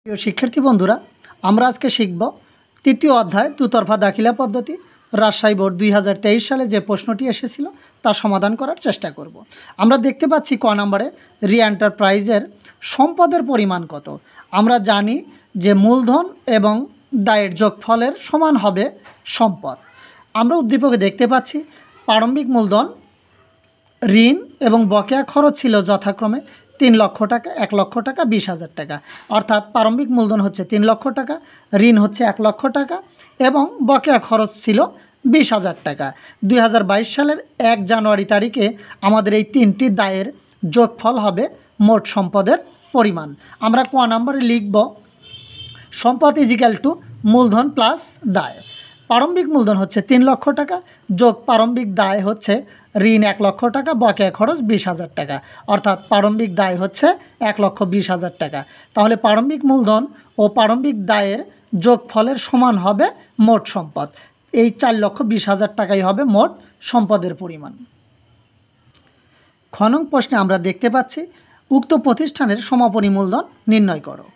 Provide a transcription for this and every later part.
প্রিয় শিক্ষার্থী বন্ধুরা, আমরা আজকে শিখব তৃতীয় অধ্যায় দুতরফা দাখিলা পদ্ধতি রাজশাহী বোর্ড 2023 সালে যে প্রশ্নটি এসেছিল তা সমাধান করার চেষ্টা করব। আমরা দেখতে পাচ্ছি ক নম্বরে রি এন্টারপ্রাইজের সম্পদের পরিমাণ কত। আমরা জানি যে মূলধন এবং দায়ের যোগফলের সমান হবে সম্পদ। আমরা উদ্দীপকে দেখতে পাচ্ছি প্রারম্ভিক মূলধন, ঋণ এবং বকেয়া খরচ ছিল যথাক্রমে 3 লক্ষ টাকা, 1 লক্ষ টাকা, 20,000 টাকা। অর্থাৎ প্রারম্ভিক মূলধন হচ্ছে 3 লক্ষ টাকা, ঋণ হচ্ছে 1 লক্ষ টাকা এবং বকেয়া খরচ ছিল 20,000 টাকা। 2022 সালের 1 জানুয়ারি তারিখে আমাদের এই তিনটি দায়ের যোগফল হবে মোট সম্পদের পরিমাণ। আমরা ক নম্বরে লিখব সম্পদ ইজিক্যাল টু মূলধন প্লাস দায়। প্রারম্ভিক মূলধন হচ্ছে 3 লক্ষ টাকা যোগ প্রারম্ভিক দায় হচ্ছে ঋণ 1 লক্ষ টাকা, বকেয়া খরচ 20,000 টাকা। অর্থাৎ প্রারম্ভিক দায় হচ্ছে 1,20,000 টাকা। তাহলে প্রারম্ভিক মূলধন ও প্রারম্ভিক দায়ের যোগফলের সমান হবে মোট সম্পদ। এই 4,20,000 টাকাই হবে মোট সম্পদের পরিমাণ। খ নং প্রশ্নে আমরা দেখতে পাচ্ছি উক্ত প্রতিষ্ঠানের সমাপনী মূলধন নির্ণয় করো।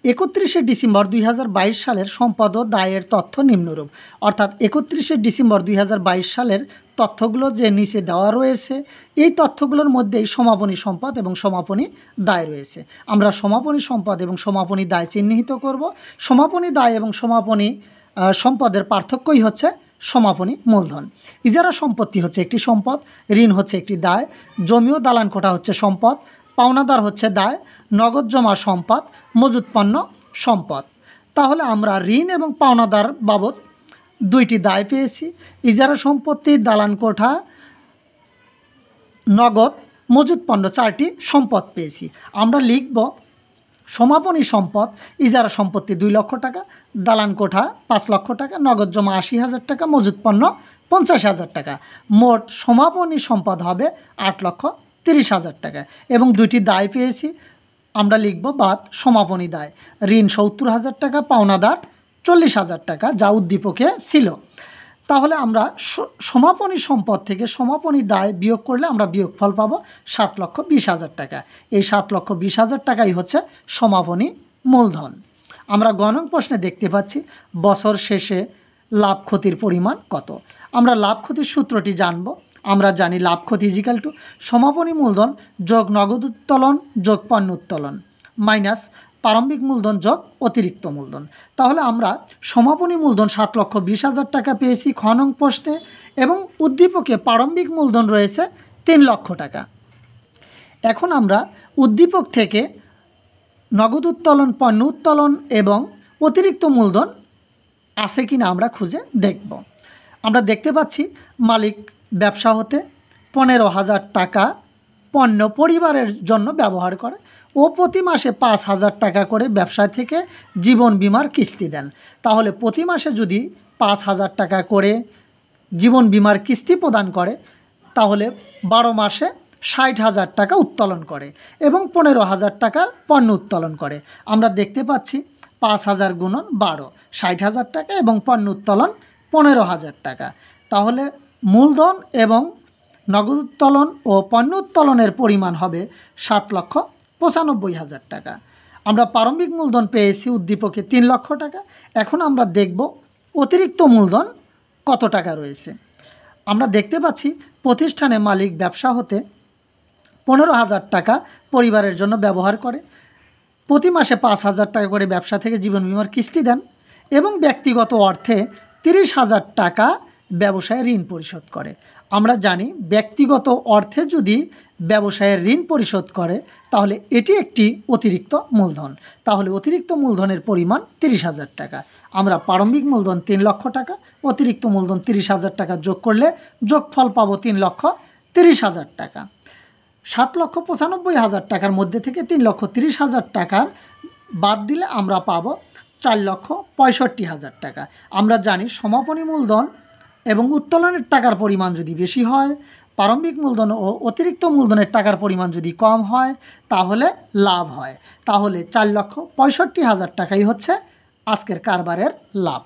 31শে ডিসেম্বর 2022 সালের সম্পদ ও দায়ের তথ্য নিম্নরূপ। অর্থাৎ 31শে ডিসেম্বর 2022 সালের তথ্যগুলো যে নিচে দেওয়া রয়েছে এই তথ্যগুলোর মধ্যেই সমাপনী সম্পদ এবং সমাপনী দায় রয়েছে। আমরা সমাপনী সম্পদ এবং সমাপনী দায় চিহ্নিত করব। সমাপনী দায় এবং সমাপনী সম্পদের পার্থক্যই হচ্ছে সমাপনী মূলধন। ইজারা সম্পত্তি হচ্ছে একটি সম্পদ, ঋণ হচ্ছে একটি দায়, জমি ও দালান কোঠা হচ্ছে সম্পদ, পাওনাদার হচ্ছে দায়, নগদ জমা সম্পদ, মজুত পণ্য সম্পদ। তাহলে আমরা ঋণ এবং পাওনাদার বাবদ দুইটি দায় পেয়েছি। ইজারা সম্পত্তি, দালান কোঠা, নগদ, মজুত পণ্য 4টি সম্পদ পেয়েছি। আমরা লিখব সমাপনী সম্পদ ইজারা সম্পত্তি 2 লক্ষ টাকা, দালান কোঠা 5 লক্ষ টাকা, নগদ জমা 80,000 টাকা, মজুত পণ্য 50,000 টাকা। মোট সমাপনী সম্পদ হবে 8,30,000 টাকা। এবং দুইটি দায় পেয়েছি, আমরা লিখব বাদ সমাপনী দায়। ঋণ 70,000 টাকা, পাওনাদার 40,000 টাকা, যা উদ্দীপকে ছিল। তাহলে আমরা সমাপনী সম্পদ থেকে সমাপনী দায় বিয়োগ করলে আমরা বিয়োগফল পাবো 7,20,000 টাকা। এই 7,20,000 টাকাই হচ্ছে সমাপনী মূলধন। আমরা গ নং প্রশ্নে দেখতে পাচ্ছি বছর শেষে লাভ ক্ষতির পরিমাণ কত। আমরা লাভ ক্ষতির সূত্রটি জানব। আমরা জানি লাভ ক্ষতি ইজিক্যাল টু সমাপনী মূলধন যোগ নগদ উত্তোলন যোগ পণ্য উত্তোলন মাইনাস প্রারম্ভিক মূলধন যোগ অতিরিক্ত মূলধন। তাহলে আমরা সমাপনী মূলধন 7,20,000 টাকা পেয়েছি খ নং প্রশ্নে এবং উদ্দীপকে প্রারম্ভিক মূলধন রয়েছে 3 লক্ষ টাকা। এখন আমরা উদ্দীপক থেকে নগদ উত্তোলন, পণ্য উত্তোলন এবং অতিরিক্ত মূলধন আছে কি না আমরা খুঁজে দেখব। আমরা দেখতে পাচ্ছি মালিক ব্যবসা হতে 15,000 টাকা পণ্য পরিবারের জন্য ব্যবহার করে ও প্রতি মাসে 5,000 টাকা করে ব্যবসা থেকে জীবন বীমার কিস্তি দেন। তাহলে প্রতি মাসে যদি 5,000 টাকা করে জীবন বীমার কিস্তি প্রদান করে তাহলে 12 মাসে 60,000 টাকা উত্তোলন করে এবং 15,000 টাকার পণ্য উত্তোলন করে। আমরা দেখতে পাচ্ছি 5,000 গুণন 12, 60,000 টাকা এবং পণ্য উত্তোলন 15,000 টাকা। তাহলে মূলধন এবং নগদ উত্তোলন ও পণ্য উত্তোলনের পরিমাণ হবে 7,95,000 টাকা। আমরা প্রারম্ভিক মূলধন পেয়েছি উদ্দীপকে 3 লক্ষ টাকা। এখন আমরা দেখব অতিরিক্ত মূলধন কত টাকা রয়েছে। আমরা দেখতে পাচ্ছি প্রতিষ্ঠানে মালিক ব্যবসা হতে 15,000 টাকা পরিবারের জন্য ব্যবহার করে, প্রতি মাসে 5,000 টাকা করে ব্যবসা থেকে জীবন বীমার কিস্তি দেন এবং ব্যক্তিগত অর্থে 30,000 টাকা ব্যবসায় ঋণ পরিশোধ করে। আমরা জানি ব্যক্তিগত অর্থে যদি ব্যবসায়ের ঋণ পরিশোধ করে তাহলে এটি একটি অতিরিক্ত মূলধন। তাহলে অতিরিক্ত মূলধনের পরিমাণ 30,000 টাকা। আমরা প্রারম্ভিক মূলধন 3 লক্ষ টাকা, অতিরিক্ত মূলধন 30,000 টাকা যোগ করলে যোগফল পাবো 3,30,000 টাকা। 7,95,000 টাকার মধ্যে থেকে 3,30,000 টাকার বাদ দিলে আমরা পাবো 4,65,000 টাকা। আমরা জানি সমাপনী মূলধন এবং উত্তোলনের টাকার পরিমাণ যদি বেশি হয়, প্রারম্ভিক মূলধন ও অতিরিক্ত মূলধনের টাকার পরিমাণ যদি কম হয় তাহলে লাভ হয়। তাহলে 4,65,000 টাকাই হচ্ছে আজকের কারবারের লাভ।